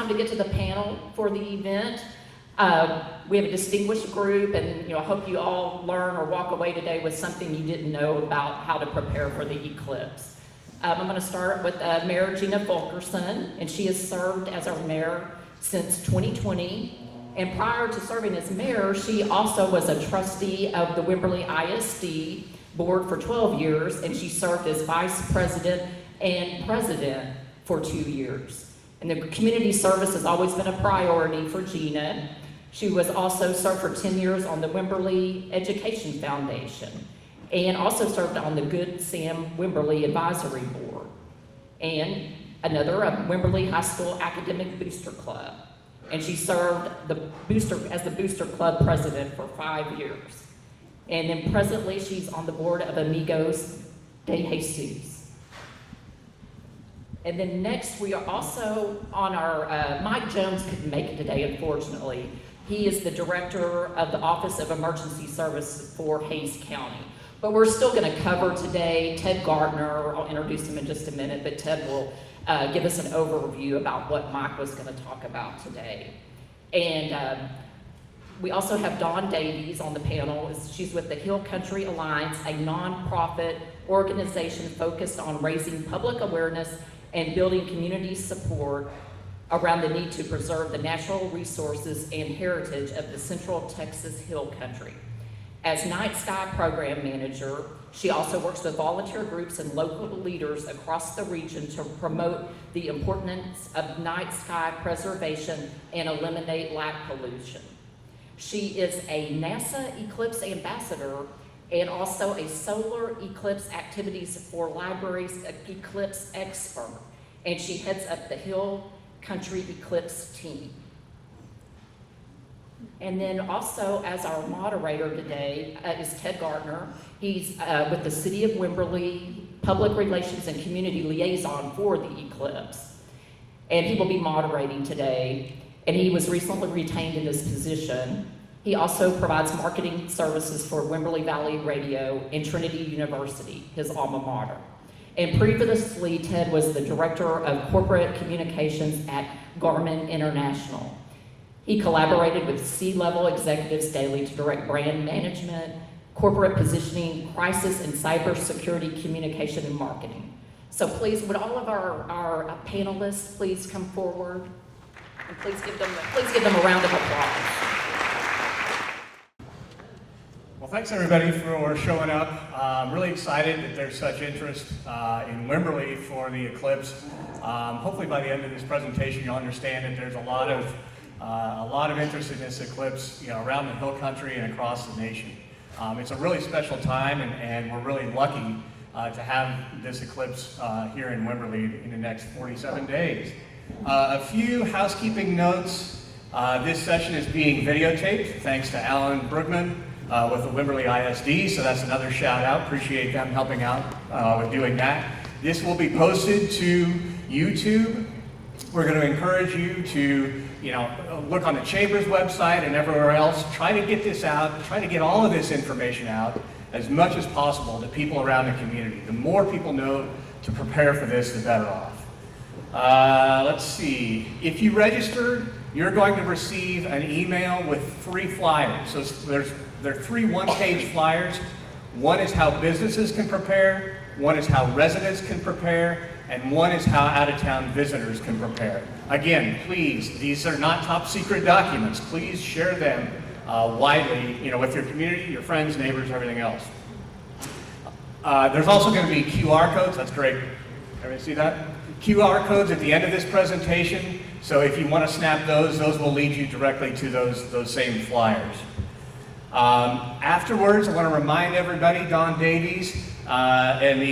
time to get to the panel for the event. We have a distinguished group, and I hope you all learn or walk away today with something you didn't know about how to prepare for the eclipse. I'm going to start with Mayor Gina Fulkerson, and she has served as our mayor since 2020. And prior to serving as mayor, she also was a trustee of the Wimberley ISD board for 12 years, and she served as vice president and president for 2 years. And the community service has always been a priority for Gina. She was also served for 10 years on the Wimberley Education Foundation, and also served on the Good Sam Wimberley Advisory Board, and another Wimberley High School Academic Booster Club. And she served as the Booster Club president for 5 years. And then presently she's on the board of Amigos de Jesus. And then next we are also on our, Mike Jones couldn't make it today, unfortunately. He is the director of the Office of Emergency Service for Hays County. But we're still going to cover today Ted Gardner. I'll introduce him in just a minute, but Ted will give us an overview about what Mike was going to talk about today. And we also have Dawn Davies on the panel. She's with the Hill Country Alliance, a nonprofit organization focused on raising public awareness and building community support around the need to preserve the natural resources and heritage of the Central Texas Hill Country. As Night Sky Program Manager, she also works with volunteer groups and local leaders across the region to promote the importance of night sky preservation and eliminate light pollution. She is a NASA Eclipse Ambassador and also a Solar Eclipse Activities for Libraries Eclipse Expert, and she heads up the Hill Country Eclipse team. And then also as our moderator today is Ted Gardner. He's with the City of Wimberley, Public Relations and Community Liaison for the Eclipse. And he will be moderating today, and he was recently retained in this position. He also provides marketing services for Wimberley Valley Radio and Trinity University, his alma mater. And previously, Ted was the Director of Corporate Communications at Garmin International. He collaborated with C-level executives daily to direct brand management, corporate positioning, crisis and cybersecurity communication and marketing. So please, would all of our panelists please come forward? And please give them a round of applause. Well, thanks everybody for showing up. I'm really excited that there's such interest in Wimberley for the eclipse. Hopefully by the end of this presentation you'll understand that there's a lot of interest in this eclipse, around the Hill Country and across the nation. It's a really special time, and we're really lucky to have this eclipse here in Wimberley in the next 47 days. A few housekeeping notes. This session is being videotaped thanks to Alan Brugman with the Wimberley ISD, so that's another shout out. Appreciate them helping out with doing that. This will be posted to YouTube. We're going to encourage you to look on the Chamber's website and everywhere else. Try to get this out, try to get all of this information out as much as possible to people around the community. The more people know to prepare for this, the better off. Let's see. If you registered, you're going to receive an email with 3 flyers. So there are 3 one-page flyers. One is how businesses can prepare, one is how residents can prepare, and one is how out-of-town visitors can prepare. Again, please, these are not top secret documents. Please share them widely, with your community, your friends, neighbors, everything else. There's also going to be QR codes. That's great. Everybody see that? QR codes at the end of this presentation. So if you want to snap those will lead you directly to those same flyers. Afterwards, I want to remind everybody, Dawn Davies and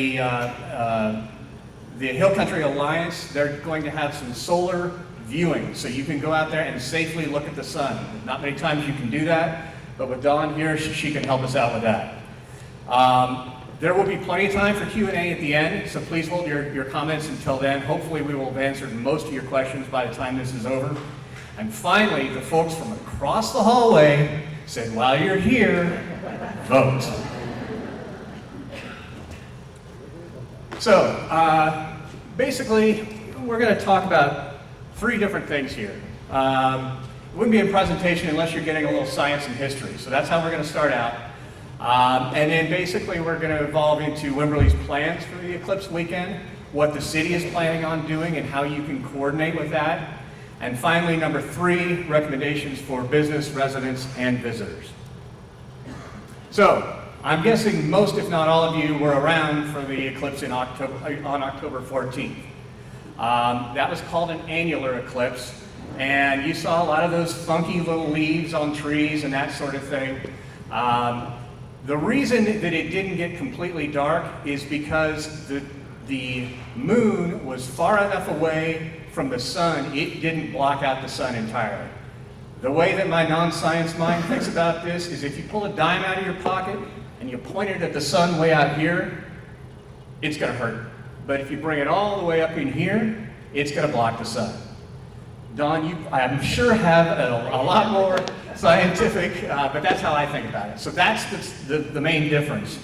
the Hill Country Alliance, they're going to have some solar viewing, so you can go out there and safely look at the sun. Not many times you can do that, but with Dawn here, she can help us out with that. There will be plenty of time for Q&A at the end, so please hold your comments until then. Hopefully we will have answered most of your questions by the time this is over. And finally, the folks from across the hallway said, while you're here, vote. So, basically, we're going to talk about three different things here. It wouldn't be a presentation unless you're getting a little science and history. So that's how we're going to start out. And then basically we're going to evolve into Wimberley's plans for the eclipse weekend, what the city is planning on doing and how you can coordinate with that. And finally, number 3, recommendations for business, residents, and visitors. So, I'm guessing most, if not all of you, were around for the eclipse on October 14th. That was called an annular eclipse, and you saw a lot of those funky little leaves on trees and that sort of thing. The reason that it didn't get completely dark is because the moon was far enough away from the sun, it didn't block out the sun entirely. The way that my non-science mind thinks about this is if you pull a dime out of your pocket and you point it at the sun way out here, it's going to hurt. But if you bring it all the way up in here, it's going to block the sun. Don, you, I'm sure, have a lot more scientific, but that's how I think about it. So that's the main difference.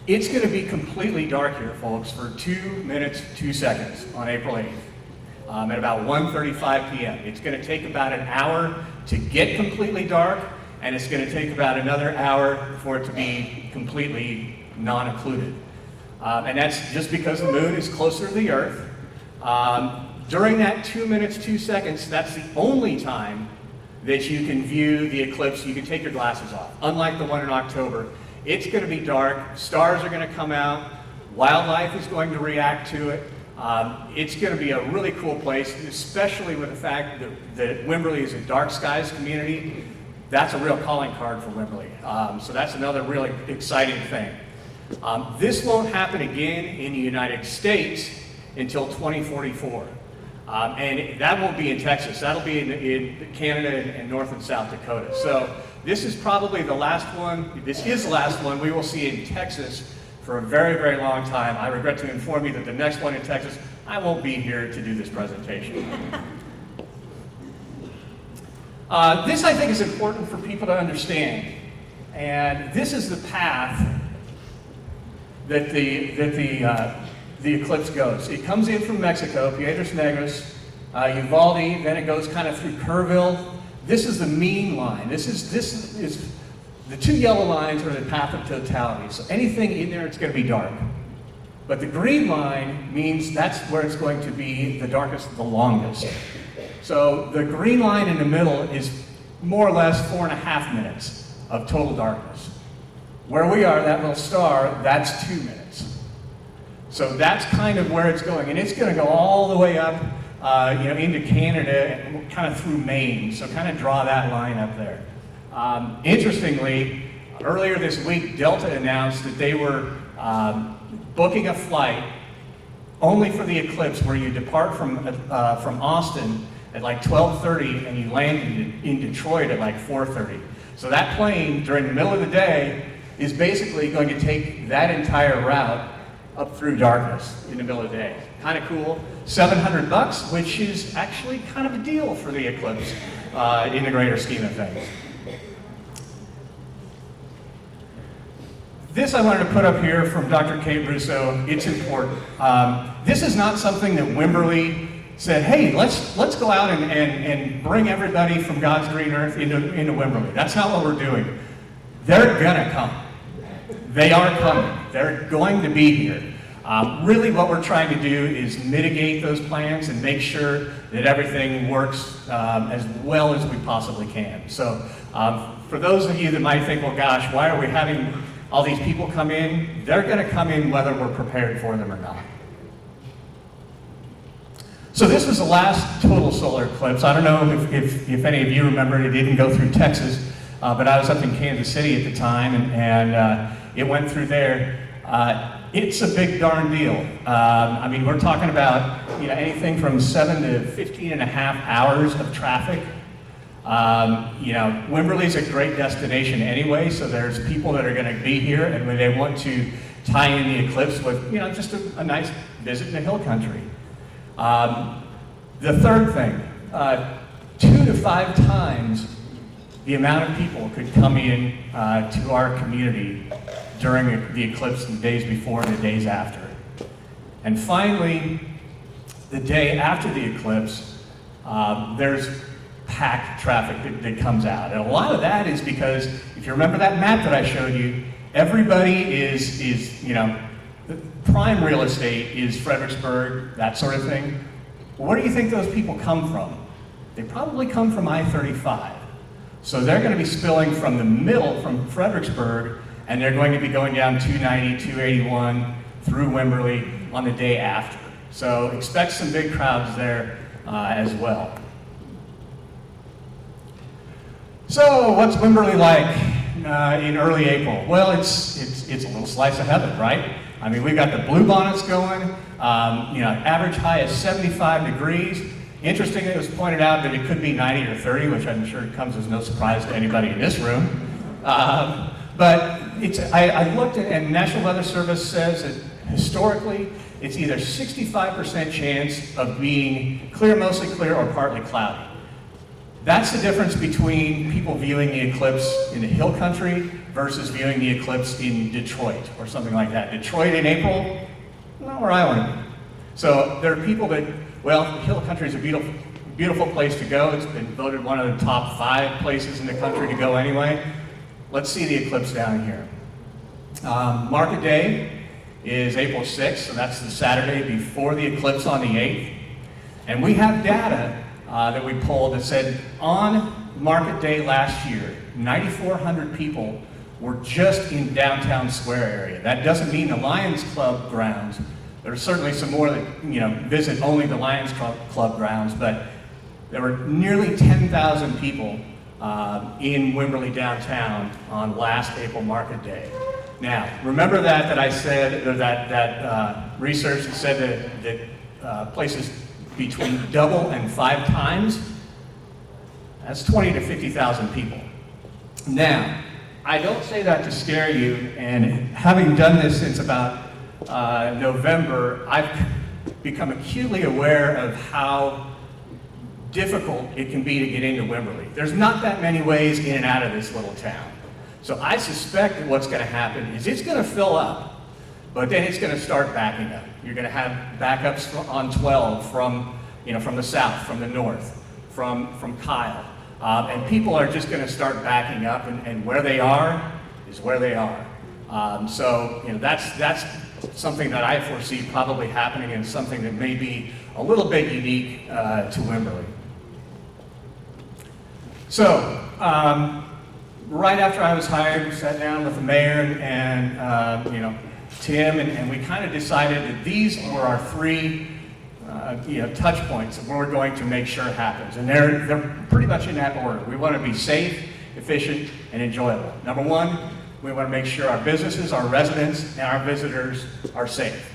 It's going to be completely dark here, folks, for 2 minutes, 2 seconds on April 8th at about 1:35 p.m. It's going to take about an hour to get completely dark, and it's going to take about another hour for it to be completely non-occluded. And that's just because the moon is closer to the Earth. During that 2 minutes, 2 seconds, that's the only time that you can view the eclipse. You can take your glasses off. Unlike the one in October, it's going to be dark, stars are going to come out, wildlife is going to react to it. It's going to be a really cool place, especially with the fact that Wimberley is a dark skies community. That's a real calling card for Wimberley. So that's another really exciting thing. This won't happen again in the United States until 2044. And that won't be in Texas. That'll be in Canada and North and South Dakota. So this is probably the last one. This is the last one we will see in Texas for a very, very long time. I regret to inform you that the next one in Texas, I won't be here to do this presentation. This, I think, is important for people to understand. And this is the path that the eclipse goes. It comes in from Mexico, Piedras Negras, Uvalde, then it goes kind of through Kerrville. This is the mean line. This is the 2 yellow lines are the path of totality. So anything in there, it's going to be dark. But the green line means that's where it's going to be the darkest, the longest. So the green line in the middle is more or less 4.5 minutes of total darkness. Where we are, that little star, that's 2 minutes. So that's kind of where it's going. And it's going to go all the way up into Canada and kind of through Maine. So kind of draw that line up there. Interestingly, earlier this week, Delta announced that they were booking a flight only for the eclipse where you depart from Austin at like 12:30 and you land in Detroit at like 4:30. So that plane during the middle of the day is basically going to take that entire route up through darkness in the middle of the day. Kind of cool. $700, which is actually kind of a deal for the eclipse in the greater scheme of things. This I wanted to put up here from Dr. Kate Russo. It's important. This is not something that Wimberley said, hey, let's go out and bring everybody from God's green earth into Wimberley. That's not what we're doing. They're gonna come. They are coming. They're going to be here. Really what we're trying to do is mitigate those plans and make sure that everything works as well as we possibly can. So for those of you that might think, well gosh, why are we having all these people come in? They're going to come in whether we're prepared for them or not. So this was the last total solar eclipse. I don't know if any of you remember it. It didn't go through Texas, but I was up in Kansas City at the time, and it went through there. It's a big darn deal. I mean, we're talking about anything from 7 to 15 and a half hours of traffic. Wimberley's a great destination anyway, so there's people that are going to be here, and when they want to tie in the eclipse with, just a nice visit in the hill country. The third thing, 2 to 5 times the amount of people could come in to our community during the eclipse the days before and the days after. And finally, the day after the eclipse, there's packed traffic that comes out. And a lot of that is because, if you remember that map that I showed you, everybody is you know, the prime real estate is Fredericksburg, that sort of thing. Well, where do you think those people come from? They probably come from I-35. So they're going to be spilling from the middle, from Fredericksburg, and they're going to be going down 290, 281, through Wimberley on the day after. So expect some big crowds there as well. So what's Wimberley like in early April? Well, it's a little slice of heaven, right? I mean, we've got the bluebonnets going. You know, average high is 75 degrees. Interesting, it was pointed out that it could be 90 or 30, which I'm sure comes as no surprise to anybody in this room. But I looked at, and National Weather Service says that historically, it's either 65% chance of being clear, mostly clear, or partly cloudy. That's the difference between people viewing the eclipse in the hill country versus viewing the eclipse in Detroit or something like that. Detroit in April, not where I want to be. So there are people that, well, the hill country is a beautiful, beautiful place to go. It's been voted one of the top 5 places in the country to go anyway. Let's see the eclipse down here. Market day is April 6th, so that's the Saturday before the eclipse on the 8th. And we have data that we pulled that said on market day last year, 9,400 people were just in downtown square area. That doesn't mean the Lions Club grounds. There are certainly some more that, you know, visit only the Lions Club grounds, but there were nearly 10,000 people in Wimberley downtown on last April market day. Now, remember that I said, or that research that said that places between double and 5 times? That's 20 to 50,000 people. Now, I don't say that to scare you, and having done this since about November, I've become acutely aware of how difficult it can be to get into Wimberley. There's not that many ways in and out of this little town. So I suspect that what's going to happen is it's going to fill up, but then it's going to start backing up. You're going to have backups on 12 from, you know, from the south, from the north, from Kyle. And people are just going to start backing up, and where they are is where they are. So, you know, that's something that I foresee probably happening, and something that may be a little bit unique to Wimberley. So, right after I was hired, we sat down with the mayor and you know, Tim, and we kind of decided that these were our 3 you know, touch points that we're going to make sure happens. And they're pretty much in that order. We want to be safe, efficient, and enjoyable. Number 1, we want to make sure our businesses, our residents, and our visitors are safe.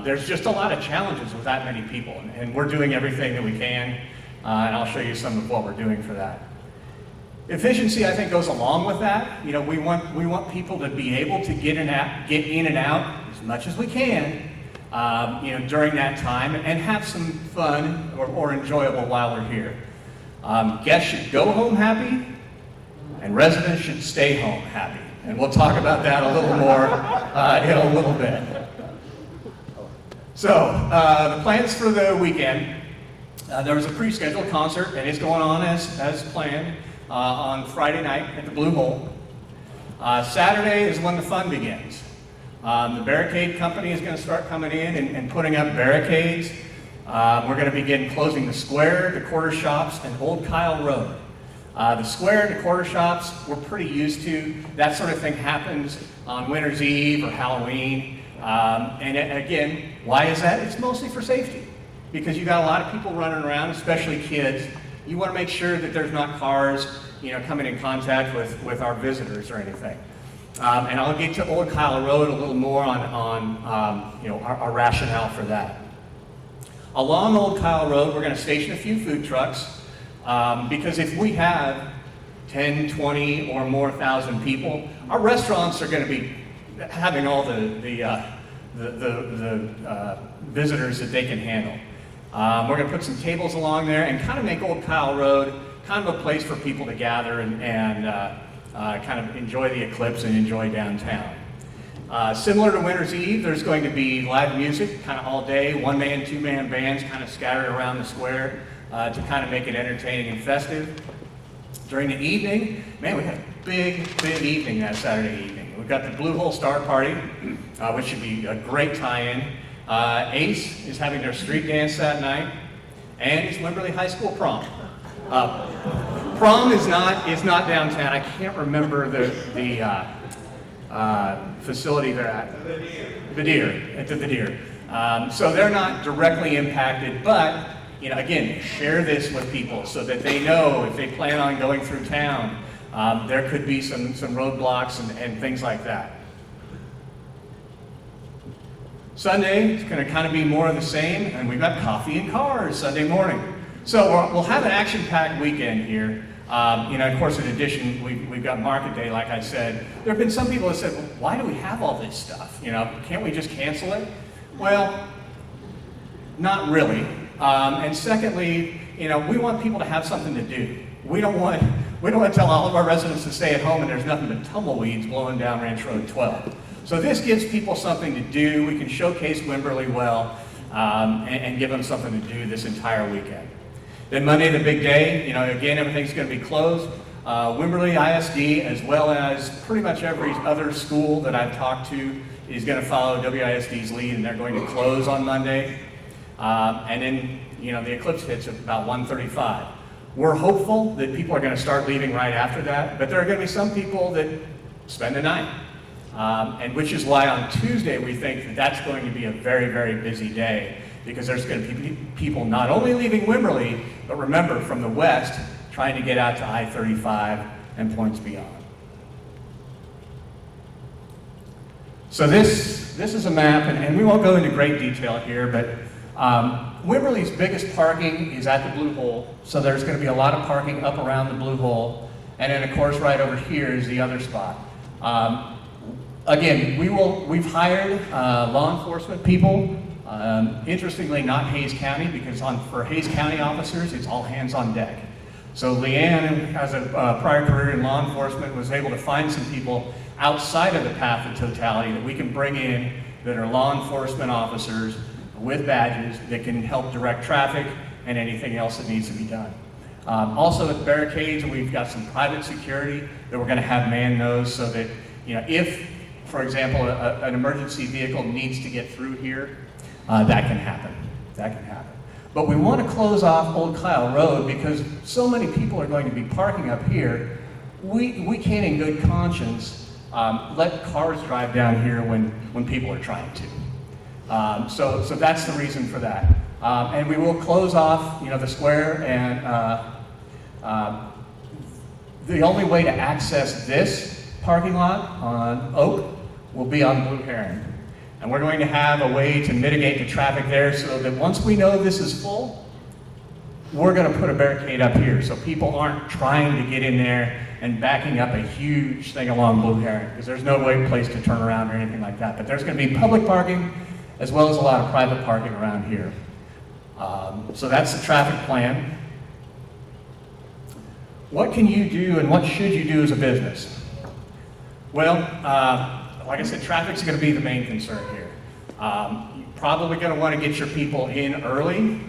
There's just a lot of challenges with that many people, and we're doing everything that we can, and I'll show you some of what we're doing for that. Efficiency, I think, goes along with that. You know, we want people to be able to get in and out as much as we can, you know, during that time, and have some fun or enjoyable while we're here. Guests should go home happy, and residents should stay home happy. And we'll talk about that a little more in a little bit. So, the plans for the weekend. There was a pre-scheduled concert, and it's going on as planned on Friday night at the Blue Hole. Saturday is when the fun begins. The barricade company is going to start coming in and putting up barricades. We're going to begin closing the square, the quarter shops, and Old Kyle Road. The square and the quarter shops we're pretty used to. That sort of thing happens on Winter's Eve or Halloween. And again, why is that? It's mostly for safety. Because you got a lot of people running around, especially kids. You want to make sure that there's not cars, you know, coming in contact with our visitors or anything. And I'll get to Old Kyle Road a little more on you know, our rationale for that. Along Old Kyle Road, we're going to station a few food trucks because if we have 10, 20, or more thousand people, our restaurants are going to be having all the visitors that they can handle. We're going to put some tables along there and kind of make Old Kyle Road kind of a place for people to gather and kind of enjoy the eclipse and enjoy downtown. Similar to Winter's Eve, there's going to be live music kind of all day, one-man, two-man bands kind of scattered around the square to kind of make it entertaining and festive. During the evening, man, we had a big evening that Saturday evening. We've got the Blue Hole Star Party, which should be a great tie-in. Ace is having their street dance that night, and it's Wimberley High School prom. Prom is not downtown. I can't remember the facility they're at. Vidier, at the Vidier. So they're not directly impacted, but again, share this with people so that they know if they plan on going through town, there could be some roadblocks and things like that. Sunday is going to kind of be more of the same, and we've got coffee and cars Sunday morning. So we'll have an action-packed weekend here. Of course, in addition, we've got Market Day, like I said. There have been some people that said, well, why do we have all this stuff? Can't we just cancel it? Well, not really. And secondly, we want people to have something to do. We don't want to tell all of our residents to stay at home and there's nothing but tumbleweeds blowing down Ranch Road 12. So this gives people something to do. We can showcase Wimberley well and give them something to do this entire weekend. Then Monday, the big day, again, everything's going to be closed. Wimberley ISD, as well as pretty much every other school that I've talked to, is going to follow WISD's lead, and they're going to close on Monday. And then, the eclipse hits at about 1:35. We're hopeful that people are going to start leaving right after that, but there are going to be some people that spend the night. And which is why on Tuesday we think that that's going to be a very, very busy day, because there's going to be people not only leaving Wimberley, but remember, from the west, trying to get out to I-35 and points beyond. So this is a map, and we won't go into great detail here, but Wimberley's biggest parking is at the Blue Hole, so there's going to be a lot of parking up around the Blue Hole, and then of course right over here is the other spot. Again, we've hired law enforcement people. Interestingly, not Hays County, because for Hays County officers, it's all hands on deck. So Leanne, who has a prior career in law enforcement, was able to find some people outside of the path of Totality that we can bring in that are law enforcement officers with badges that can help direct traffic and anything else that needs to be done. Also with barricades, we've got some private security that we're going to have man those so that, if, for example, an emergency vehicle needs to get through here, that can happen. That can happen. But we want to close off Old Kyle Road because so many people are going to be parking up here. We can't in good conscience let cars drive down here when people are trying to. So that's the reason for that. And we will close off, the square, and the only way to access this parking lot on Oak will be on Blue Heron. And we're going to have a way to mitigate the traffic there so that once we know this is full, we're going to put a barricade up here so people aren't trying to get in there and backing up a huge thing along Blue Heron, because there's no place to turn around or anything like that. But there's going to be public parking as well as a lot of private parking around here. So that's the traffic plan. What can you do and what should you do as a business? Well, like I said, traffic's going to be the main concern here. You're probably going to want to get your people in early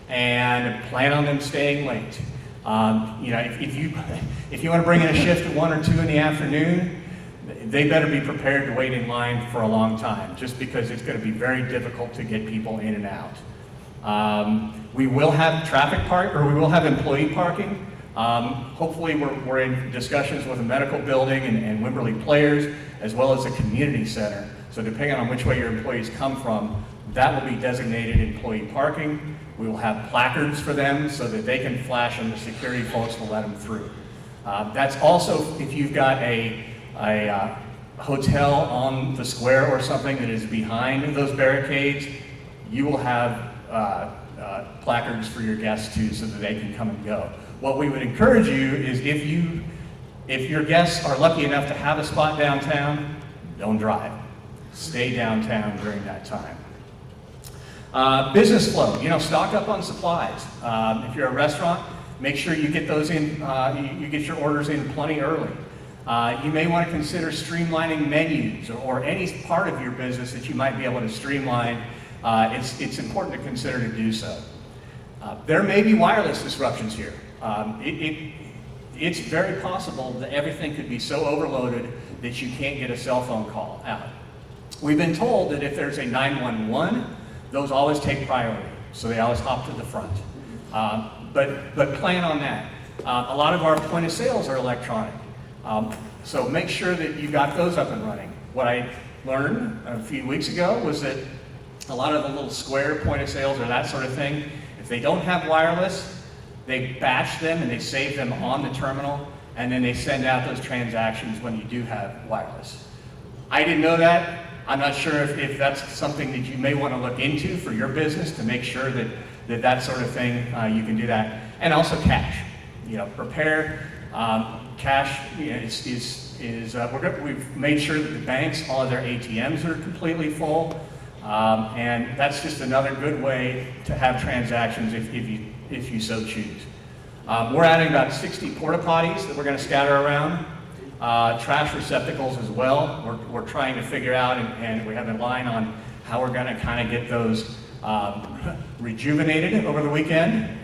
and plan on them staying late. If you want to bring in a shift at 1 or 2 in the afternoon, they better be prepared to wait in line for a long time, just because it's going to be very difficult to get people in and out. We will have we will have employee parking. Hopefully we're in discussions with a medical building and Wimberley Players, as well as a community center. So depending on which way your employees come from, that will be designated employee parking. We will have placards for them so that they can flash and the security folks will let them through. That's also if you've got a hotel on the square or something that is behind those barricades, you will have placards for your guests too so that they can come and go. What we would encourage you is if your guests are lucky enough to have a spot downtown, don't drive. Stay downtown during that time. Business flow, stock up on supplies. If you're a restaurant, make sure you get those in, you get your orders in plenty early. You may want to consider streamlining menus or any part of your business that you might be able to streamline. It's important to consider to do so. There may be wireless disruptions here. It's very possible that everything could be so overloaded that you can't get a cell phone call out. We've been told that if there's a 911, those always take priority, so they always hop to the front. But plan on that. A lot of our point of sales are electronic, so make sure that you got those up and running. What I learned a few weeks ago was that a lot of the little square point of sales or that sort of thing, if they don't have wireless, they batch them and they save them on the terminal, and then they send out those transactions when you do have wireless. I didn't know that. I'm not sure if that's something that you may want to look into for your business to make sure that sort of thing, you can do that. And also cash. Prepare cash. We've made sure that the banks, all of their ATMs are completely full. And that's just another good way to have transactions if you so choose. We're adding about 60 porta potties that we're going to scatter around. Trash receptacles as well. We're trying to figure out, and we have a line on how we're going to kind of get those rejuvenated over the weekend.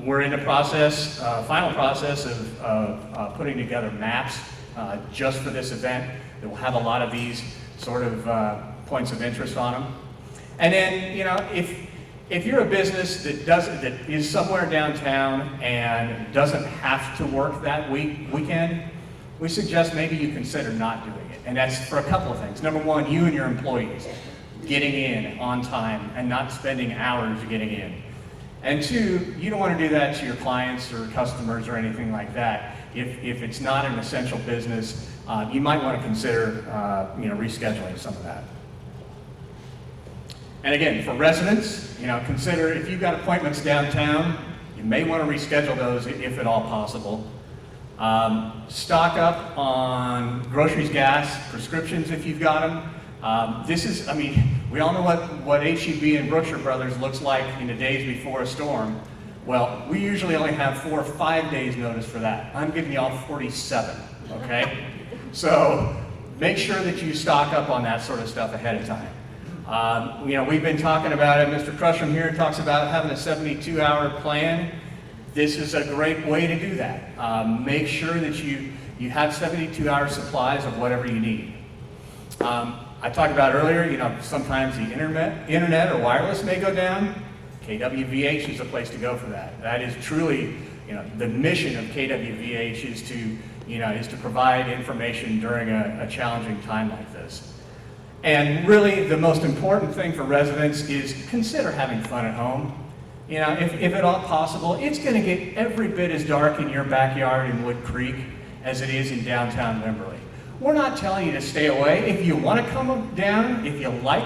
We're in the final process of putting together maps just for this event that will have a lot of these sort of points of interest on them. And then, if you're a business that is somewhere downtown and doesn't have to work that weekend, we suggest maybe you consider not doing it. And that's for a couple of things. Number one, you and your employees getting in on time and not spending hours getting in. And two, you don't want to do that to your clients or customers or anything like that. If it's not an essential business, you might want to consider rescheduling some of that. And again, for residents, consider if you've got appointments downtown, you may want to reschedule those if at all possible. Stock up on groceries, gas, prescriptions if you've got them. We all know what H-E-B and Brookshire Brothers looks like in the days before a storm. Well, we usually only have 4 or 5 days notice for that. I'm giving y'all 47, okay? So make sure that you stock up on that sort of stuff ahead of time. We've been talking about it. Mr. Crusham here talks about having a 72-hour plan. This is a great way to do that. Make sure that you have 72-hour supplies of whatever you need. I talked about earlier, sometimes the internet or wireless may go down. KWVH is a place to go for that. That is truly, the mission of KWVH is to provide information during a challenging time like this. And really, the most important thing for residents is consider having fun at home. If at all possible, it's going to get every bit as dark in your backyard in Wood Creek as it is in downtown Wimberley. We're not telling you to stay away. If you want to come down, if you like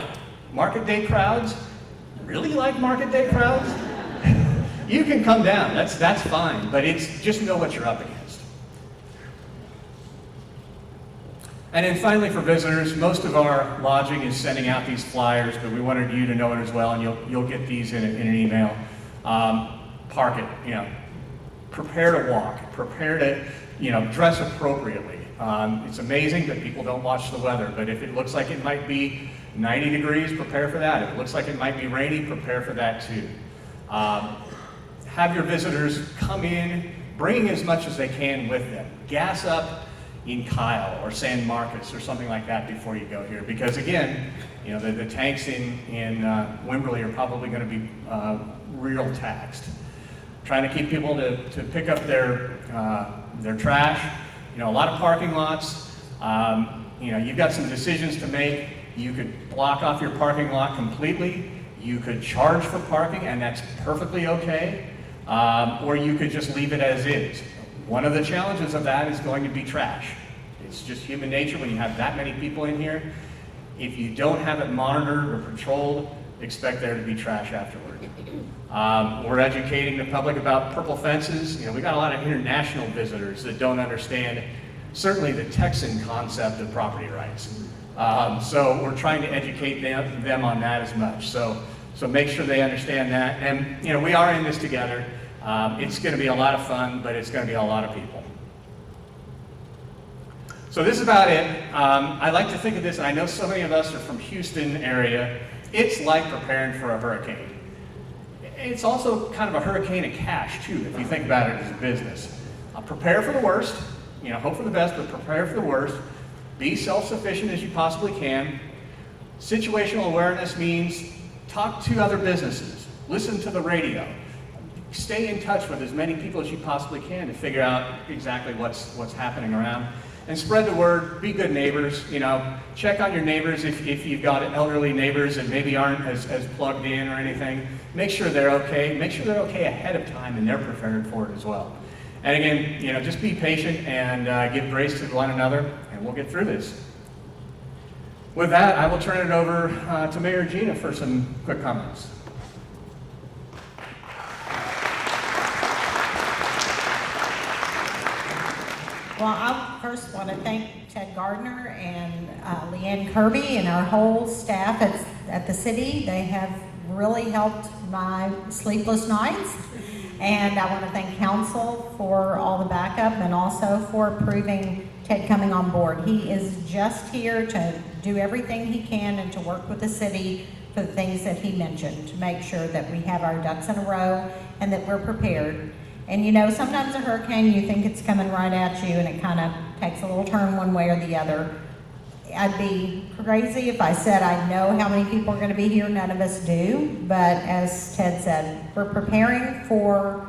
market day crowds, really like market day crowds, you can come down. That's fine, but just know what you're up against. And then finally, for visitors, most of our lodging is sending out these flyers, but we wanted you to know it as well, and you'll get these in an email. Park it, prepare to walk, prepare to, dress appropriately. It's amazing that people don't watch the weather, but if it looks like it might be 90 degrees, prepare for that. If it looks like it might be rainy, prepare for that too. Have your visitors come in, bring as much as they can with them. Gas up in Kyle or San Marcos or something like that before you go here, because again, the tanks in Wimberley are probably going to be real taxed. Trying to keep people to pick up their trash. A lot of parking lots. You've got some decisions to make. You could block off your parking lot completely. You could charge for parking, and that's perfectly okay. Or you could just leave it as is. One of the challenges of that is going to be trash. It's just human nature when you have that many people in here. If you don't have it monitored or patrolled, expect there to be trash afterward. We're educating the public about purple fences. We got a lot of international visitors that don't understand, certainly the Texan concept of property rights. So we're trying to educate them on that as much. So make sure they understand that. And we are in this together. It's going to be a lot of fun, but it's going to be a lot of people. So this is about it. I like to think of this, and I know so many of us are from Houston area. It's like preparing for a hurricane. It's also kind of a hurricane of cash too, if you think about it as a business. Prepare for the worst, hope for the best, but prepare for the worst. Be self-sufficient as you possibly can. Situational awareness means talk to other businesses, listen to the radio, stay in touch with as many people as you possibly can to figure out exactly what's happening around. And spread the word, be good neighbors, check on your neighbors if you've got elderly neighbors that maybe aren't as plugged in or anything. Make sure they're okay. Make sure they're okay ahead of time and they're prepared for it as well. And again, just be patient and give grace to one another, and we'll get through this. With that, I will turn it over to Mayor Gina for some quick comments. Well, I first want to thank Ted Gardner and Leanne Kirby and our whole staff at the city. They have really helped my sleepless nights. And I want to thank council for all the backup and also for approving Ted coming on board. He is just here to do everything he can and to work with the city for the things that he mentioned, to make sure that we have our ducks in a row and that we're prepared. And sometimes a hurricane, you think it's coming right at you and it kind of takes a little turn one way or the other. I'd be crazy if I said I know how many people are going to be here. None of us do. But as Ted said, we're preparing for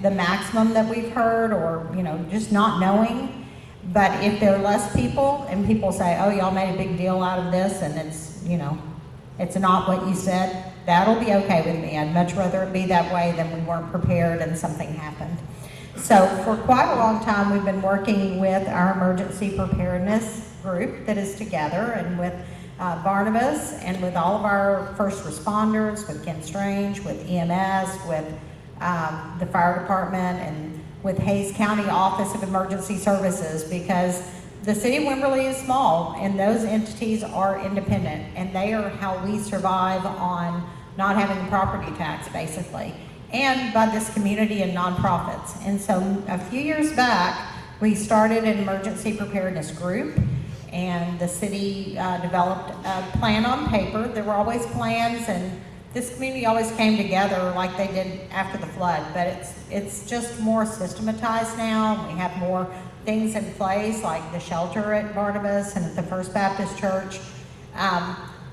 the maximum that we've heard or, just not knowing. But if there are less people and people say, oh, y'all made a big deal out of this and it's not what you said, that'll be okay with me. I'd much rather it be that way than we weren't prepared and something happened. So for quite a long time, we've been working with our emergency preparedness group that is together and with Barnabas and with all of our first responders, with Ken Strange, with EMS, with the fire department, and with Hays County Office of Emergency Services, because the City of Wimberley is small and those entities are independent and they are how we survive on not having a property tax, basically, and by this community and nonprofits. And so a few years back, we started an emergency preparedness group, and the city developed a plan on paper. There were always plans, and this community always came together like they did after the flood, but it's just more systematized now. We have more things in place, like the shelter at Barnabas and at the First Baptist Church.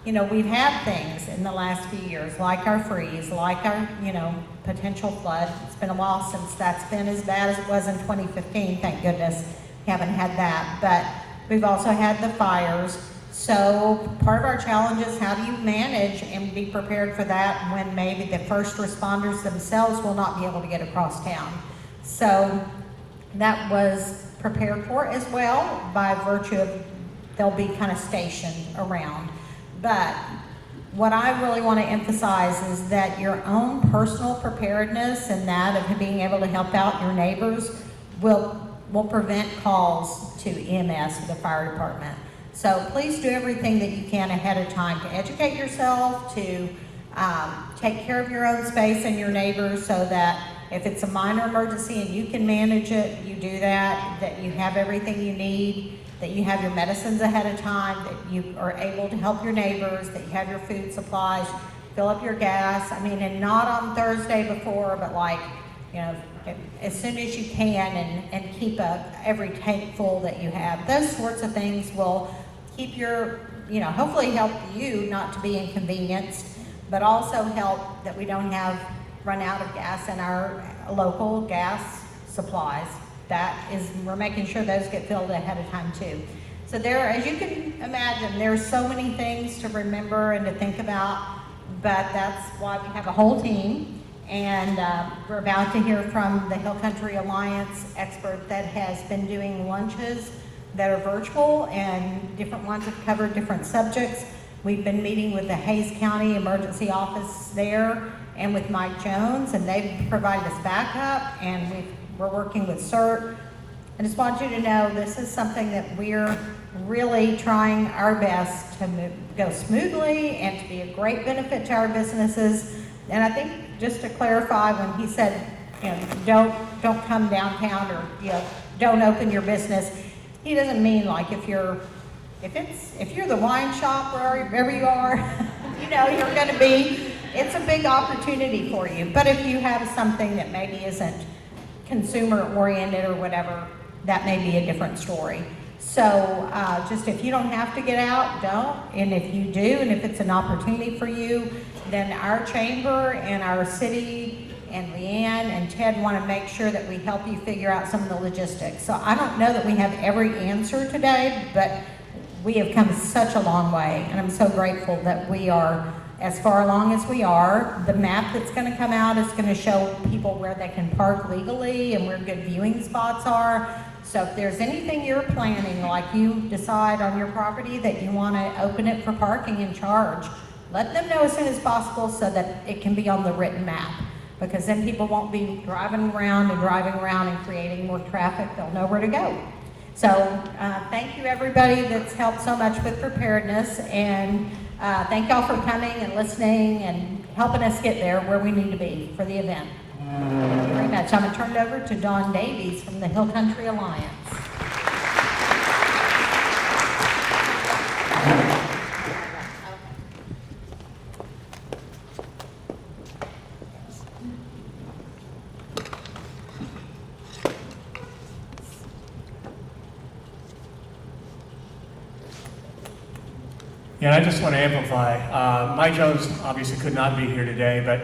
We've had things in the last few years, like our freeze, like our, potential flood. It's been a while since that's been as bad as it was in 2015. Thank goodness we haven't had that. But we've also had the fires. So part of our challenge is how do you manage and be prepared for that when maybe the first responders themselves will not be able to get across town. So that was prepared for as well by virtue of they'll be kind of stationed around. But what I really want to emphasize is that your own personal preparedness and that of being able to help out your neighbors will prevent calls to EMS or the fire department. So please do everything that you can ahead of time to educate yourself, to take care of your own space and your neighbors, so that if it's a minor emergency and you can manage it, you do that you have everything you need, that you have your medicines ahead of time, that you are able to help your neighbors, that you have your food supplies, fill up your gas. And not on Thursday before, but as soon as you can, and keep every tank full that you have. Those sorts of things will keep hopefully help you not to be inconvenienced, but also help that we don't run out of gas in our local gas supplies. We're making sure those get filled ahead of time too. So as you can imagine, there's so many things to remember and to think about, but that's why we have a whole team. And we're about to hear from the Hill Country Alliance expert that has been doing lunches that are virtual, and different ones have covered different subjects. We've been meeting with the Hays County Emergency Office there and with Mike Jones, and they've provided us backup, and we're working with CERT. I just want you to know this is something that we're really trying our best to go smoothly and to be a great benefit to our businesses. And I think just to clarify, when he said, don't come downtown or don't open your business, he doesn't mean like if you're the wine shop wherever you are, you know, you're going to be, it's a big opportunity for you. But if you have something that maybe isn't consumer oriented or whatever, that may be a different story. So just if you don't have to get out, don't. And if you do, and if it's an opportunity for you, then our chamber and our city and Leanne and Ted want to make sure that we help you figure out some of the logistics. So I don't know that we have every answer today, but we have come such a long way, and I'm so grateful that we are as far along as we are. The map that's going to come out is going to show people where they can park legally and where good viewing spots are. So if there's anything you're planning, like you decide on your property that you want to open it for parking and charge, let them know as soon as possible so that it can be on the written map. Because then people won't be driving around and creating more traffic. They'll know where to go. So thank you everybody that's helped so much with preparedness, and thank y'all for coming and listening and helping us get there where we need to be for the event. Thank you very much. I'm going to turn it over to Dawn Davies from the Hill Country Alliance. Yeah, I just want to amplify. Mike Jones obviously could not be here today, but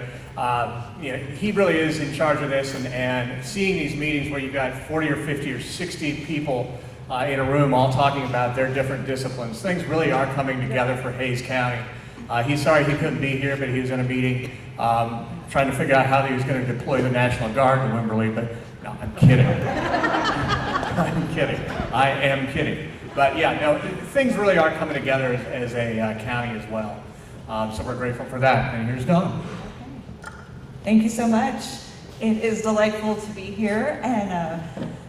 you know, he really is in charge of this, and seeing these meetings where you've got 40 or 50 or 60 people in a room all talking about their different disciplines, things really are coming together for Hays County. He's sorry he couldn't be here, but he was in a meeting trying to figure out how he was going to deploy the National Guard to Wimberley, but no, I'm kidding. I'm kidding. I am kidding. But yeah, no, things really are coming together as a county as well. So we're grateful for that. And here's Dawn. Thank you so much. It is delightful to be here, and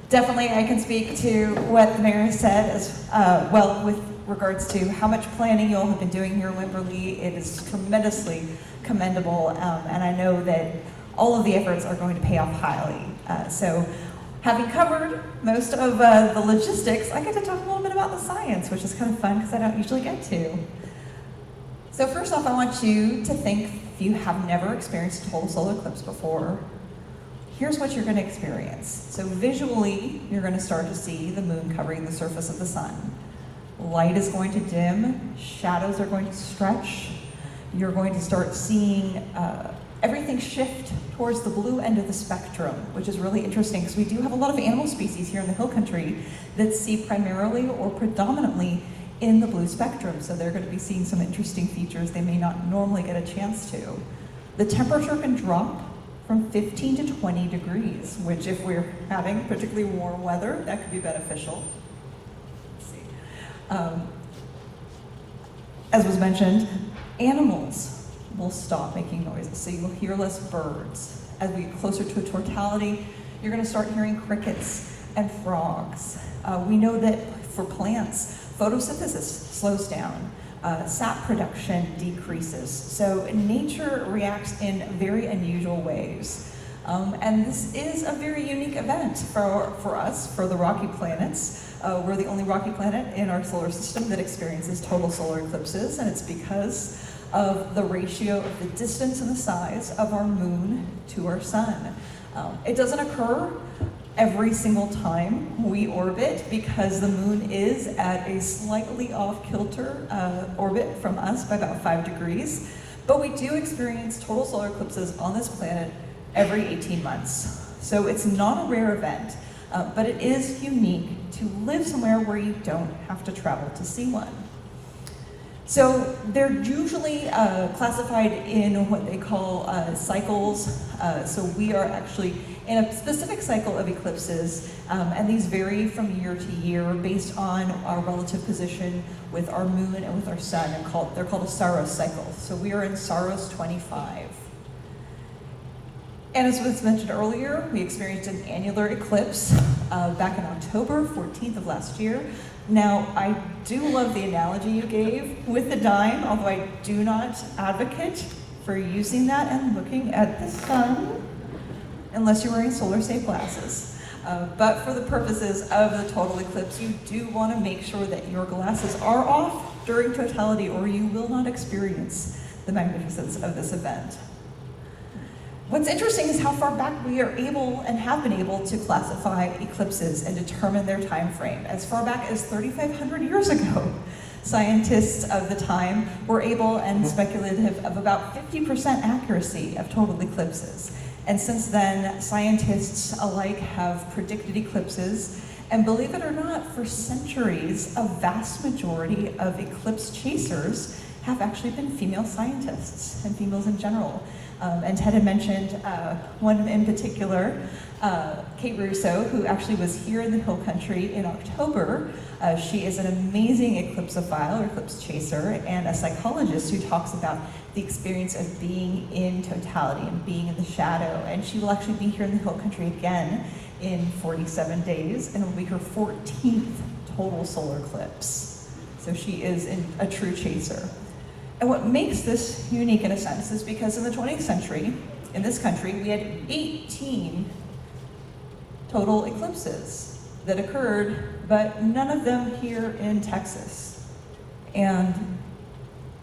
definitely I can speak to what the mayor said as well with regards to how much planning you all have been doing here in Wimberley. It is tremendously commendable, and I know that all of the efforts are going to pay off highly. So having covered most of the logistics, I get to talk a little bit about the science, which is kind of fun because I don't usually get to. So first off, I want you to think, if you have never experienced a total solar eclipse before, here's what you're going to experience. So visually, you're going to start to see the moon covering the surface of the sun. Light is going to dim, shadows are going to stretch. You're going to start seeing everything shift towards the blue end of the spectrum, which is really interesting because we do have a lot of animal species here in the hill country that see primarily or predominantly in the blue spectrum. So they're going to be seeing some interesting features they may not normally get a chance to. The temperature can drop from 15 to 20 degrees, which if we're having particularly warm weather, that could be beneficial. Let's see. As was mentioned, animals will stop making noises, so you'll hear less birds. As we get closer to a totality, you're going to start hearing crickets and frogs. We know that for plants, photosynthesis slows down, sap production decreases. So nature reacts in very unusual ways. And this is a very unique event for us, for the rocky planets. We're the only rocky planet in our solar system that experiences total solar eclipses, and it's because of the ratio of the distance and the size of our moon to our sun. It doesn't occur every single time we orbit because the moon is at a slightly off-kilter orbit from us by about 5 degrees. But we do experience total solar eclipses on this planet every 18 months. So it's not a rare event, but it is unique to live somewhere where you don't have to travel to see one. So they're usually classified in what they call cycles. So we are actually in a specific cycle of eclipses, and these vary from year to year based on our relative position with our moon and with our sun. They're called a Saros cycle. So we are in Saros 25. And as was mentioned earlier, we experienced an annular eclipse back in October 14th of last year. Now, I do love the analogy you gave with the dime, although I do not advocate for using that and looking at the sun, unless you're wearing solar safe glasses. But for the purposes of the total eclipse, you do want to make sure that your glasses are off during totality, or you will not experience the magnificence of this event. What's interesting is how far back we are able and have been able to classify eclipses and determine their time frame. As far back as 3,500 years ago, scientists of the time were able and speculative of about 50% accuracy of total eclipses. And since then, scientists alike have predicted eclipses, and believe it or not, for centuries, a vast majority of eclipse chasers have actually been female scientists and females in general. And Ted had mentioned one in particular, Kate Russo, who actually was here in the Hill Country in October. She is an amazing eclipsophile or eclipse chaser and a psychologist who talks about the experience of being in totality and being in the shadow. And she will actually be here in the Hill Country again in 47 days, and it will be her 14th total solar eclipse. So she is a true chaser. And what makes this unique in a sense is because in the 20th century, in this country, we had 18 total eclipses that occurred, but none of them here in Texas. And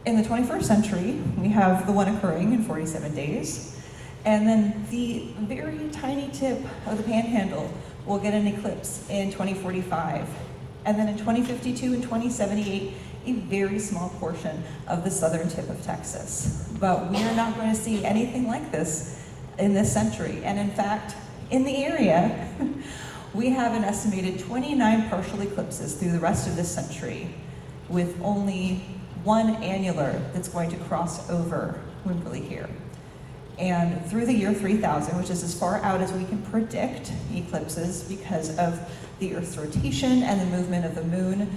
in the 21st century, we have the one occurring in 47 days, and then the very tiny tip of the Panhandle will get an eclipse in 2045. And then in 2052 and 2078, a very small portion of the southern tip of Texas. But we are not going to see anything like this in this century. And in fact, in the area, we have an estimated 29 partial eclipses through the rest of this century, with only one annular that's going to cross over Wimberley here. And through the year 3000, which is as far out as we can predict eclipses because of the Earth's rotation and the movement of the moon,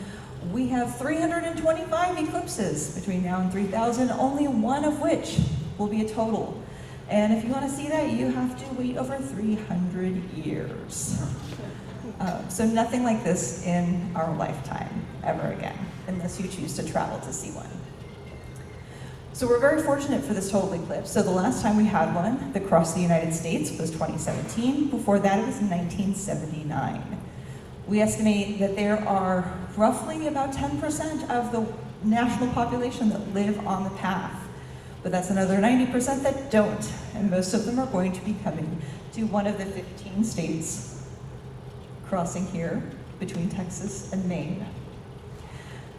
we have 325 eclipses between now and 3000, only one of which will be a total. And if you want to see that, you have to wait over 300 years. So nothing like this in our lifetime ever again, unless you choose to travel to see one. So we're very fortunate for this total eclipse. So the last time we had one that crossed the United States was 2017. Before that, it was in 1979. We estimate that there are roughly about 10% of the national population that live on the path. But that's another 90% that don't, and most of them are going to be coming to one of the 15 states crossing here between Texas and Maine.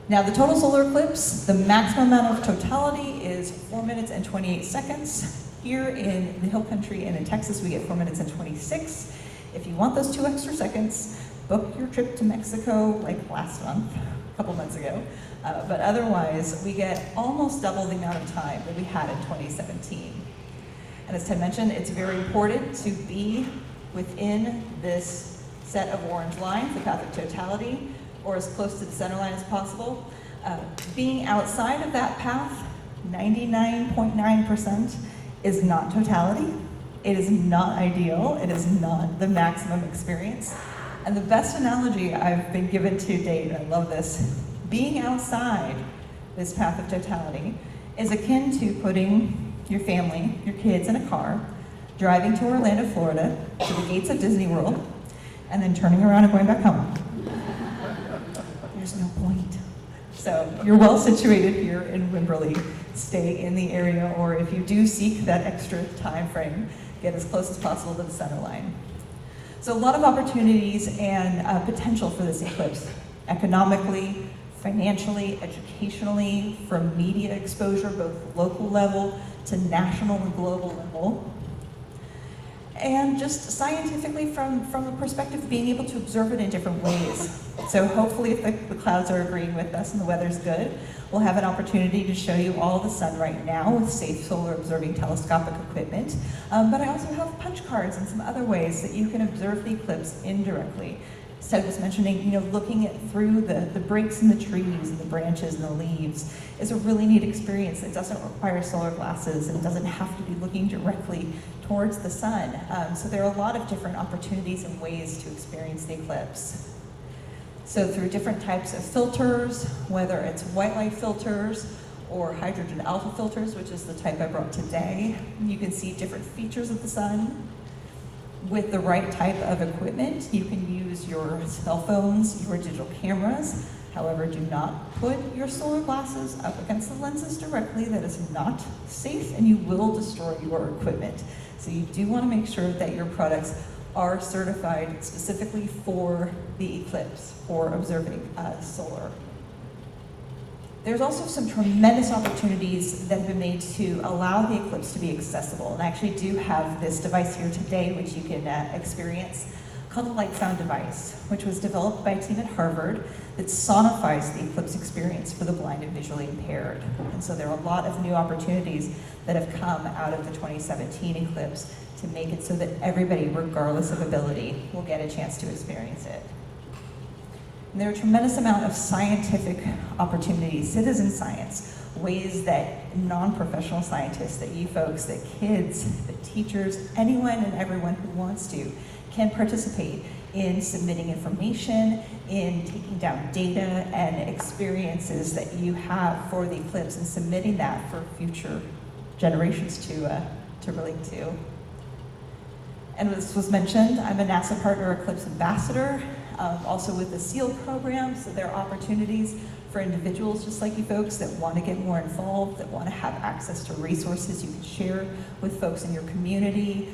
Now, the total solar eclipse, the maximum amount of totality is 4 minutes and 28 seconds. Here in the Hill Country and in Texas, we get 4 minutes and 26. If you want those 2 extra seconds, book your trip to Mexico like last month, a couple months ago. But otherwise, we get almost double the amount of time that we had in 2017. And as Ted mentioned, it's very important to be within this set of orange lines, the path of totality, or as close to the center line as possible. Being outside of that path, 99.9% is not totality. It is not ideal. It is not the maximum experience. And the best analogy I've been given to date, and I love this, being outside this path of totality is akin to putting your family, your kids in a car, driving to Orlando, Florida, to the gates of Disney World, and then turning around and going back home. There's no point. So you're well situated here in Wimberley. Stay in the area, or if you do seek that extra time frame, get as close as possible to the center line. So a lot of opportunities and potential for this eclipse, economically, financially, educationally, from media exposure, both local level to national and global level. And just scientifically from a perspective of being able to observe it in different ways. So hopefully if the clouds are agreeing with us and the weather's good, we'll have an opportunity to show you all the sun right now with safe solar observing telescopic equipment. But I also have punch cards and some other ways that you can observe the eclipse indirectly. Ted was mentioning, looking through the breaks in the trees and the branches and the leaves is a really neat experience that doesn't require solar glasses and doesn't have to be looking directly towards the sun. So there are a lot of different opportunities and ways to experience the eclipse. So through different types of filters, whether it's white light filters or hydrogen alpha filters, which is the type I brought today, you can see different features of the sun. with the right type of equipment, you can use your cell phones, your digital cameras. However, do not put your solar glasses up against the lenses directly. That is not safe, and you will destroy your equipment. So you do want to make sure that your products are certified specifically for the eclipse, for observing solar. There's also some tremendous opportunities that have been made to allow the eclipse to be accessible. And I actually do have this device here today, which you can experience, called the Light Sound device, which was developed by a team at Harvard that sonifies the eclipse experience for the blind and visually impaired. And so there are a lot of new opportunities that have come out of the 2017 eclipse to make it so that everybody, regardless of ability, will get a chance to experience it. And there are a tremendous amount of scientific opportunities, citizen science, ways that non-professional scientists, that you folks, that kids, that teachers, anyone and everyone who wants to, can participate in submitting information, in taking down data and experiences that you have for the eclipse and submitting that for future generations to relate to. And this was mentioned, I'm a NASA Partner Eclipse Ambassador, also with the SEAL program, so there are opportunities for individuals just like you folks that want to get more involved, that want to have access to resources you can share with folks in your community,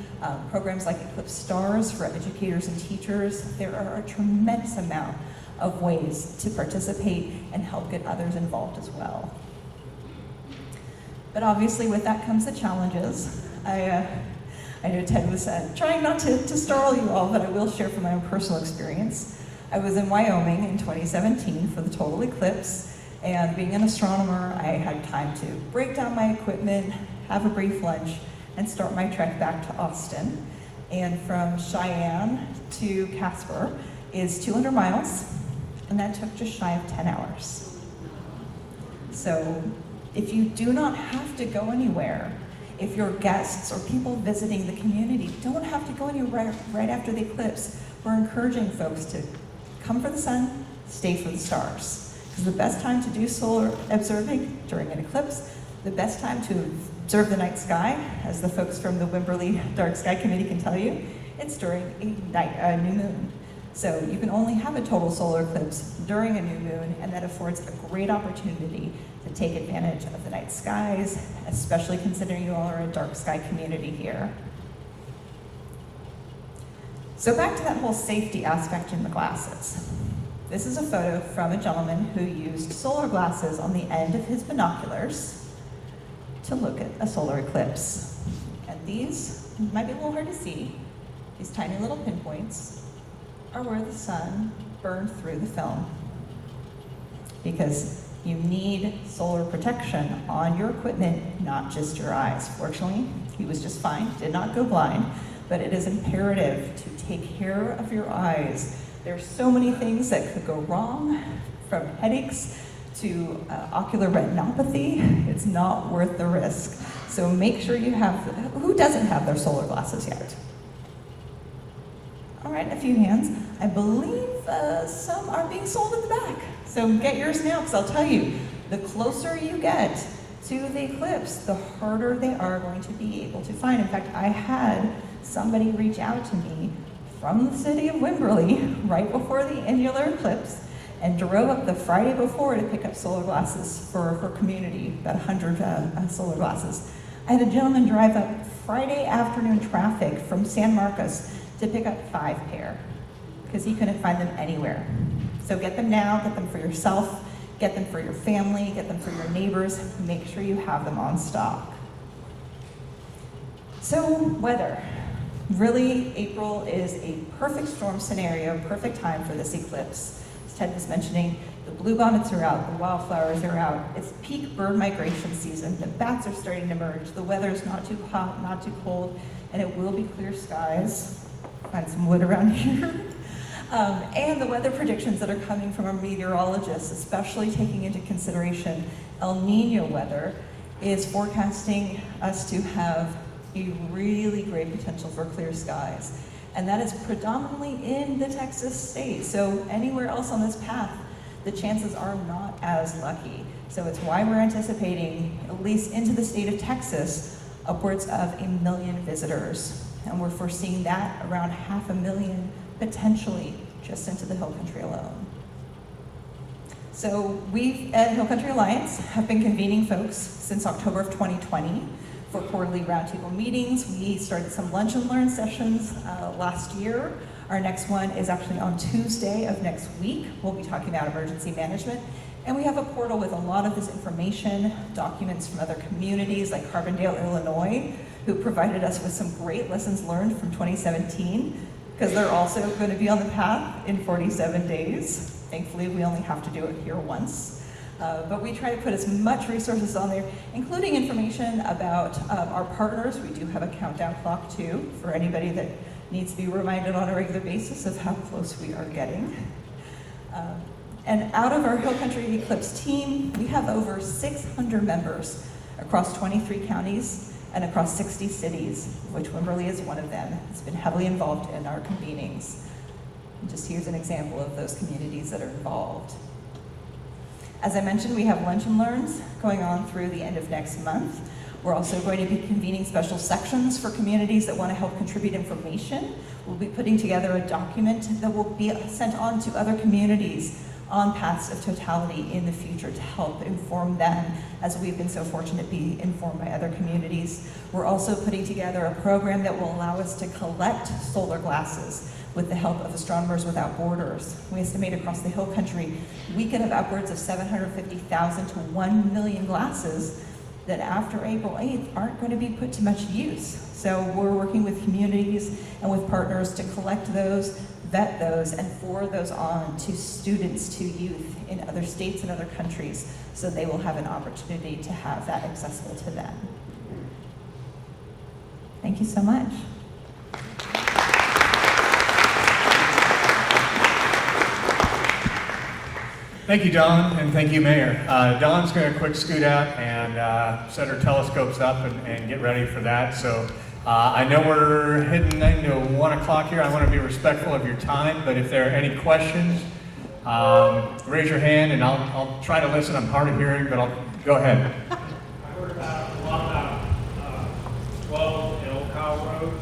programs like Eclipse Stars for educators and teachers. There are a tremendous amount of ways to participate and help get others involved as well. But obviously with that comes the challenges. I know Ted was trying not to startle you all, but I will share from my own personal experience. I was in Wyoming in 2017 for the Total Eclipse, and being an astronomer, I had time to break down my equipment, have a brief lunch, and start my trek back to Austin. And from Cheyenne to Casper is 200 miles, and that took just shy of 10 hours. So if you do not have to go anywhere, if your guests or people visiting the community don't have to go anywhere right after the eclipse, we're encouraging folks to come for the sun, stay for the stars. Because the best time to do solar observing during an eclipse, the best time to observe the night sky, as the folks from the Wimberley Dark Sky Committee can tell you, it's during a new moon. So you can only have a total solar eclipse during a new moon, and that affords a great opportunity to take advantage of the night skies, especially considering you all are a dark sky community here. So back to that whole safety aspect in the glasses. This is a photo from a gentleman who used solar glasses on the end of his binoculars to look at a solar eclipse. And these might be a little hard to see. These tiny little pinpoints are where the sun burned through the film. Because you need solar protection on your equipment, not just your eyes. Fortunately, he was just fine, did not go blind, but it is imperative to take care of your eyes. There's so many things that could go wrong, from headaches to ocular retinopathy. It's not worth the risk. So make sure you have, who doesn't have their solar glasses yet? All right, a few hands. I believe some are being sold at the back. So get yours now, because I'll tell you, the closer you get to the eclipse, the harder they are going to be able to find. In fact, I had somebody reach out to me from the city of Wimberley right before the annular eclipse and drove up the Friday before to pick up solar glasses for her community, about 100 solar glasses. I had a gentleman drive up Friday afternoon traffic from San Marcos to pick up 5 pair because he couldn't find them anywhere. So get them now, get them for yourself, get them for your family, get them for your neighbors, make sure you have them on stock. So weather. Really, April is a perfect storm scenario, perfect time for this eclipse. As Ted was mentioning, the bluebonnets are out, the wildflowers are out. It's peak bird migration season. The bats are starting to emerge. The weather's not too hot, not too cold, and it will be clear skies. Find some wood around here. And the weather predictions that are coming from our meteorologists, especially taking into consideration El Nino weather, is forecasting us to have a really great potential for clear skies. And that is predominantly in the Texas state. So anywhere else on this path, the chances are not as lucky. So it's why we're anticipating, at least into the state of Texas, upwards of 1 million visitors And we're foreseeing that around 500,000 potentially just into the Hill Country alone. So we at Hill Country Alliance have been convening folks since October of 2020 for quarterly roundtable meetings. We started some lunch and learn sessions last year. Our next one is actually on Tuesday of next week. We'll be talking about emergency management. And we have a portal with a lot of this information, documents from other communities like Carbondale, Illinois, who provided us with some great lessons learned from 2017, because they're also going to be on the path in 47 days. Thankfully, we only have to do it here once. But we try to put as much resources on there, including information about our partners. We do have a countdown clock too, for anybody that needs to be reminded on a regular basis of how close we are getting. And out of our Hill Country Eclipse team, we have over 600 members across 23 counties and across 60 cities, which Wimberley is one of them. It's been heavily involved in our convenings. And just here's an example of those communities that are involved. As I mentioned, we have lunch and learns going on through the end of next month. We're also going to be convening special sections for communities that want to help contribute information. We'll be putting together a document that will be sent on to other communities on paths of totality in the future to help inform them, as we've been so fortunate to be informed by other communities. We're also putting together a program that will allow us to collect solar glasses with the help of Astronomers Without Borders. We estimate across the Hill Country we could have upwards of 750,000 to 1 million glasses that after April 8th aren't going to be put to much use. So we're working with communities and with partners to collect those, vet those, and forward those on to students, to youth in other states and other countries, so they will have an opportunity to have that accessible to them. Thank you so much. Thank you, Dawn, and thank you, Mayor. Dawn's going to quick scoot out and set her telescopes up and get ready for that. So I know we're heading into 1 o'clock here. I want to be respectful of your time, but if there are any questions, raise your hand and I'll try to listen. I'm hard of hearing, but I'll go ahead. I heard about a lot about 12 and Old Kyle Road.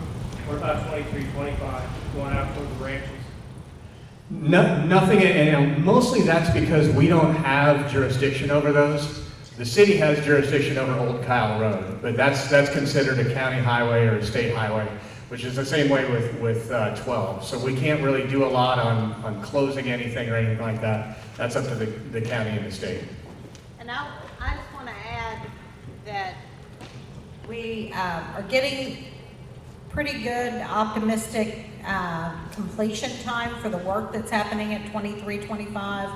What about 23, 25 going out toward the ranches? Nothing, and mostly that's because we don't have jurisdiction over those. The city has jurisdiction over Old Kyle Road, but that's considered a county highway or a state highway, which is the same way with 12. So we can't really do a lot on closing anything or anything like that. That's up to the county and the state. And I just want to add that we are getting pretty good, optimistic completion time for the work that's happening at 23, 25,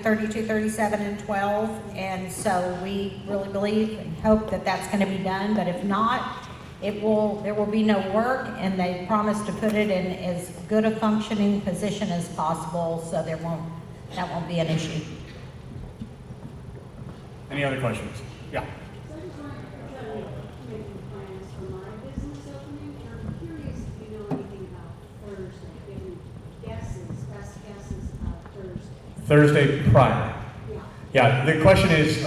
32, 37, and 12. And so we really believe and hope that that's going to be done. But if not, there will be no work, and they promise to put it in as good a functioning position as possible, so that won't be an issue. Any other questions? Yeah. Thursday prior. Yeah, the question is,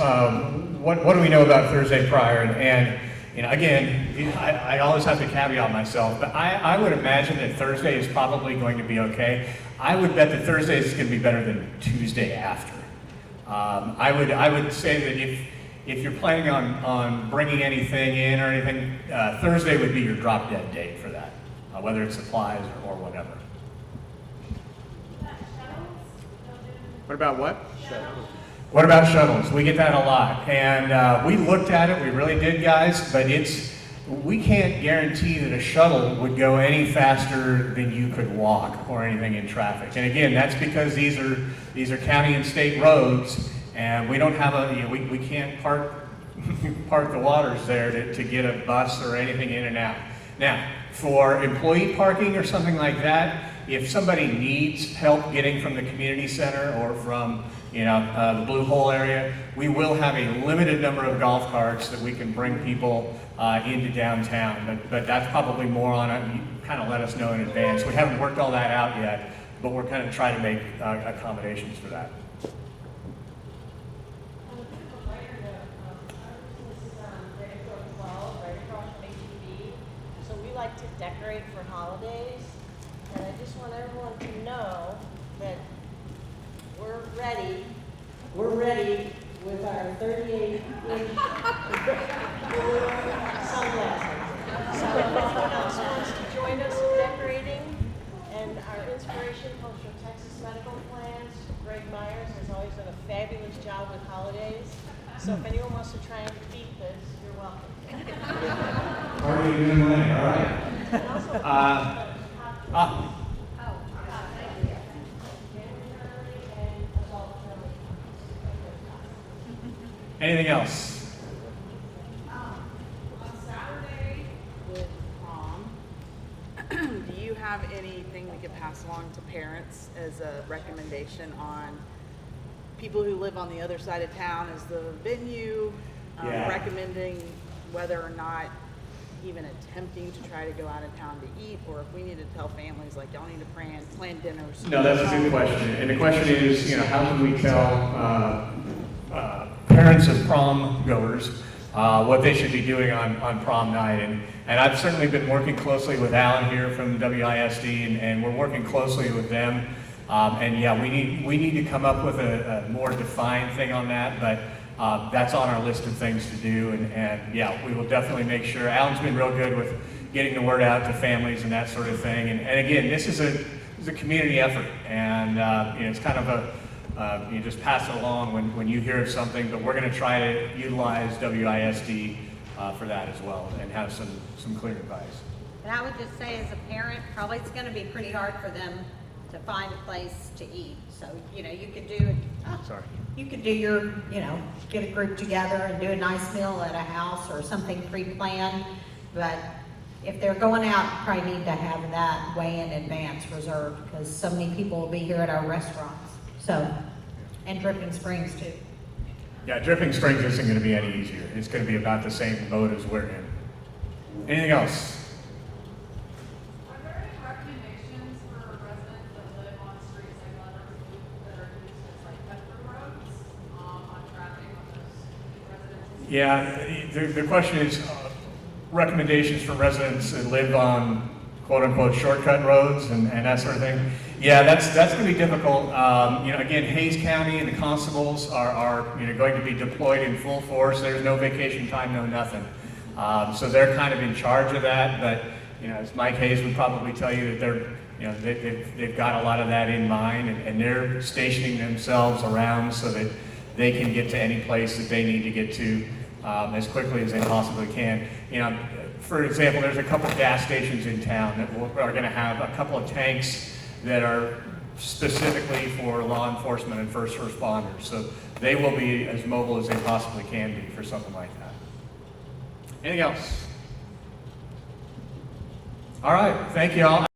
what do we know about Thursday prior? And again, I always have to caveat myself, but I would imagine that Thursday is probably going to be okay. I would bet that Thursday is going to be better than Tuesday after. I would say that if you're planning on bringing anything in or anything, Thursday would be your drop dead date for that, whether it's supplies or whatever. What about what? Shuttles. What about shuttles? We get that a lot. And we looked at it, we really did, guys, but we can't guarantee that a shuttle would go any faster than you could walk or anything in traffic. And again, that's because these are county and state roads, and we don't have we can't park the waters there to get a bus or anything in and out. Now, for employee parking or something like that, if somebody needs help getting from the community center or from the Blue Hole area, we will have a limited number of golf carts that we can bring people into downtown. But that's probably more on it. You kind of let us know in advance. We haven't worked all that out yet, but we're kind of trying to make accommodations for that. So we like to decorate want everyone to know that we're ready. We're ready with our 38-inch sunglasses. So if anyone else wants to join us in decorating, and our inspiration comes from Texas Medical Plans. Greg Myers has always done a fabulous job with holidays. So if anyone wants to try and beat this, you're welcome. Already doing that, all right. And also, Anything else? On Saturday with prom, do you have anything we could pass along to parents as a recommendation on people who live on the other side of town as the venue, Yeah. recommending whether or not even attempting to try to go out of town to eat, or if we need to tell families like y'all need to plan dinners? No, that's a good question. And the question is, how can we tell parents of prom goers what they should be doing on prom night? And I've certainly been working closely with Alan here from WISD, and we're working closely with them. And yeah, we need to come up with a more defined thing on that, but that's on our list of things to do. And yeah, we will definitely make sure. Alan's been real good with getting the word out to families and that sort of thing. And again, this is a community effort, and it's kind of a you just pass it along when you hear of something, but we're going to try to utilize WISD for that as well and have some clear advice. And I would just say, as a parent, probably it's going to be pretty hard for them to find a place to eat. So, you could do Sorry. You could do your, get a group together and do a nice meal at a house or something pre-planned. But if they're going out, you probably need to have that way in advance reserved, because so many people will be here at our restaurants. So, and Dripping Springs too. Yeah, Dripping Springs isn't going to be any easier. It's going to be about the same boat as we're in. Anything else? Are there any recommendations for residents that live on streets like Leonard that are used as like cut-through roads on traffic on those residents? Yeah, the question is recommendations for residents that live on quote-unquote shortcut roads and that sort of thing. Yeah, that's going to be difficult. Again, Hayes County and the constables are going to be deployed in full force. There's no vacation time, no nothing. So they're kind of in charge of that. But as Mike Hayes would probably tell you, that they've got a lot of that in mind, and they're stationing themselves around so that they can get to any place that they need to get to as quickly as they possibly can. For example, there's a couple of gas stations in town that are going to have a couple of tanks that are specifically for law enforcement and first responders. So they will be as mobile as they possibly can be for something like that. Anything else? All right, thank you all.